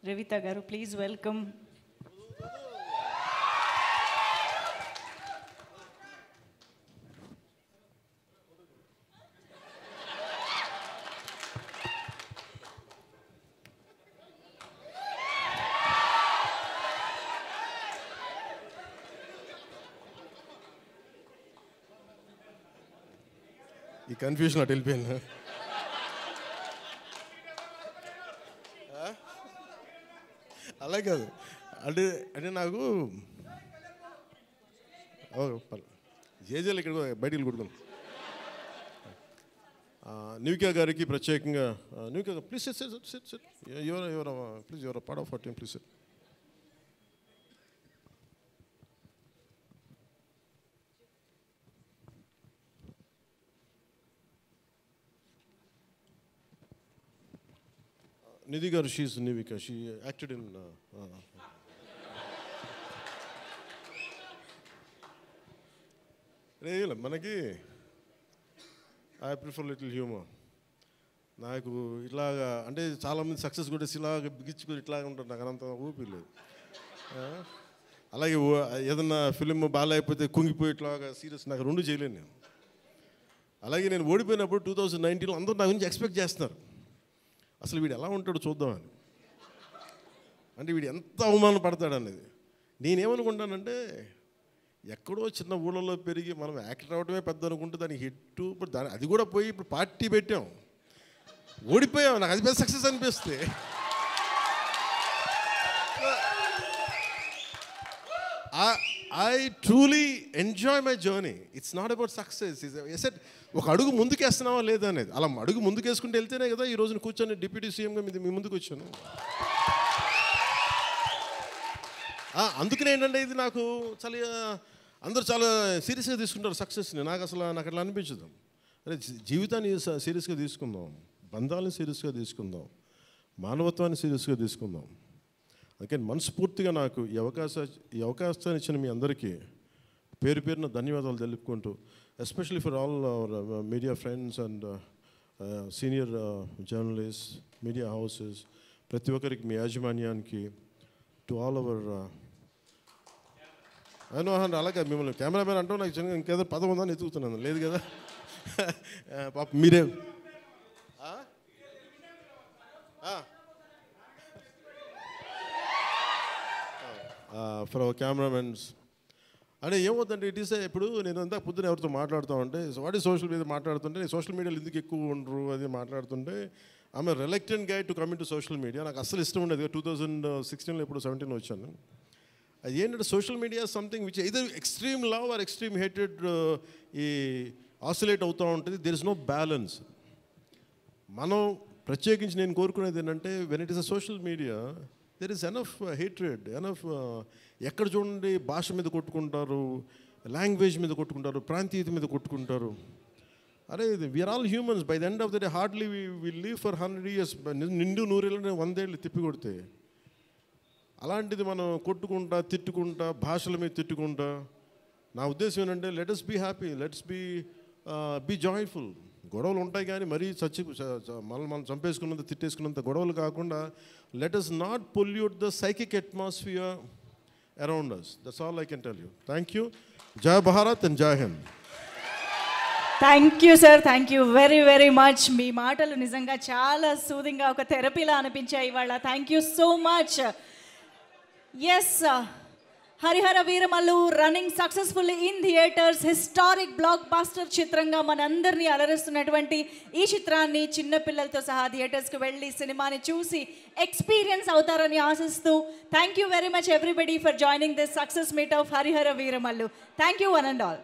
Revita garu, please welcome. ఈ confusion అటు వెళ్ళిపోయింది. అలా కాదు అంటే అంటే నాకు జేజేలు ఇక్కడ బయటికి కొడుకున్నాను. న్యూకియా గారికి ప్రత్యేకంగా న్యూకియా please please your part of our team please. Nidhi garu, she's Nivika. She acted in. మనకి ఐ ప్రిఫర్ లిటిల్ హ్యూమర్. నాకు ఇట్లాగా అంటే చాలామంది సక్సెస్ కూడా ఇలాగ బిగించుకొని ఇట్లాగా ఉంటారు. నాకు అంత ఊపి లేదు. అలాగే ఏదన్నా ఫిలిం బాగాలేకపోతే కుంగిపోయి ఇట్లాగా సీరియస్ నాకు రెండు చేయలేను నేను. అలాగే నేను ఓడిపోయినప్పుడు 2019లో అందరూ నా గురించి ఎక్స్పెక్ట్ చేస్తున్నారు. అసలు వీడు ఎలా ఉంటాడో చూద్దామని, అంటే వీడు ఎంత అవమానం పడతాడు అనేది. నేనేమనుకుంటానంటే ఎక్కడో చిన్న ఊళ్ళలో పెరిగి మనం యాక్టర్ అవడమే పెద్ద అనుకుంటే దానికి హిట్, ఇప్పుడు దాని అది కూడా పోయి ఇప్పుడు పార్టీ పెట్టాం, ఓడిపోయాం. నాకు అది పెద్ద సక్సెస్ అనిపిస్తే I truly enjoy my journey. It's not about success. Asset ఒక అడుగు ముందుకేస్తున్నావా లేదా అనేది. అలా అడుగు ముందుకేసుకుంటూ వెళ్తేనే కదా ఈ రోజున కూర్చొని డిప్యూటీ సీఎంగా మీ ముందుకు వచ్చాను. అందుకనే ఏంటంటే ఇది నాకు చాలా అందరూ చాలా సీరియస్గా తీసుకుంటారు సక్సెస్ని. నాకు అట్లా అనిపించదు. అరే జీవితాన్ని సీరియస్గా తీసుకుందాం, బంధాలను సీరియస్గా తీసుకుందాం, మానవత్వాన్ని సీరియస్గా తీసుకుందాం. అందుకే మనస్ఫూర్తిగా నాకు ఈ అవకాశాన్ని ఇచ్చిన మీ అందరికీ పేరు పేరున ధన్యవాదాలు తెలుపుకుంటూ, especially for all our media friends and senior journalist, media houses, ప్రతి ఒక్కరికి మీ యాజమాన్యానికి, టు ఆల్ అవర్ అలాగే మిమ్మల్ని కెమెరామెన్ అంటూ నాకు చిన్న ఇంకేదో పదం ఉందని ఎత్తుకుతున్నాను. లేదు కదా పాప మీరే ఫర్ అవర్ కెమెరామెన్స్. అంటే ఏమవుతుందంటే ఇట్ ఈస్ ఇప్పుడు నేను అంతా పొద్దున ఎవరితో మాట్లాడుతామంటే వాట్ ఈ సోషల్ మీడియా మాట్లాడుతుంటే నేను సోషల్ మీడియాలో ఎందుకు ఎక్కువ ఉండరు అది మాట్లాడుతుంటే ఆమె reluctant guy to coming to social media. నాకు అస్సలు ఇష్టం ఉండేది. 2016లో ఇప్పుడు 17 వచ్చాను. అది ఏంటంటే social media something which either extreme love or extreme hated ఈ ఆసిలేట్ అవుతూ ఉంటుంది. There is no balance. మనం ప్రత్యేకించి నేను కోరుకునేది ఏంటంటే when it is a social media there is enough hatred, enough ఎక్కడ చూడండి భాష మీద కొట్టుకుంటారు, లాంగ్వేజ్ మీద కొట్టుకుంటారు, ప్రాంతీయత మీద కొట్టుకుంటారు. అరే we are all humans. By the end of the day hardly we live for 100 years. నిండు 100 ఏళ్ళని 100 ఏళ్ళు తిప్పి కొడితే అలాంటిది మనం కొట్టుకుంటా తిట్టుకుంటా భాషల మీద తిట్టుకుంటా. నా ఉద్దేశం ఏంటంటే let us be happy, let's be joyful. గొడవలు ఉంటాయి కానీ మరీ మనం చంపేసుకున్నంత తిట్టేసుకున్నంత గొడవలు కాకుండా let us not pollute the psychic atmosphere around us. That's all I can tell you. Thank you. Jai Bharat and Jai Hind. Thank you sir, thank you very very much. మీ మాటలు నిజంగా చాలా సూదింగ్గా ఒక థెరపీలా అనిపించాయి ఇవాళ. Thank you so much. Yes, Harihara Veeramallu running successfully in theatres. Historic black buster చిత్రంగా మనందరినీ అలరిస్తున్నటువంటి ఈ చిత్రాన్ని చిన్నపిల్లలతో సహా థియేటర్స్కి వెళ్ళి సినిమాని చూసి ఎక్స్పీరియన్స్ అవుతారని ఆశిస్తూ thank you very much everybody for joining this success meet of Harihara Veeramallu. Thank you one and all.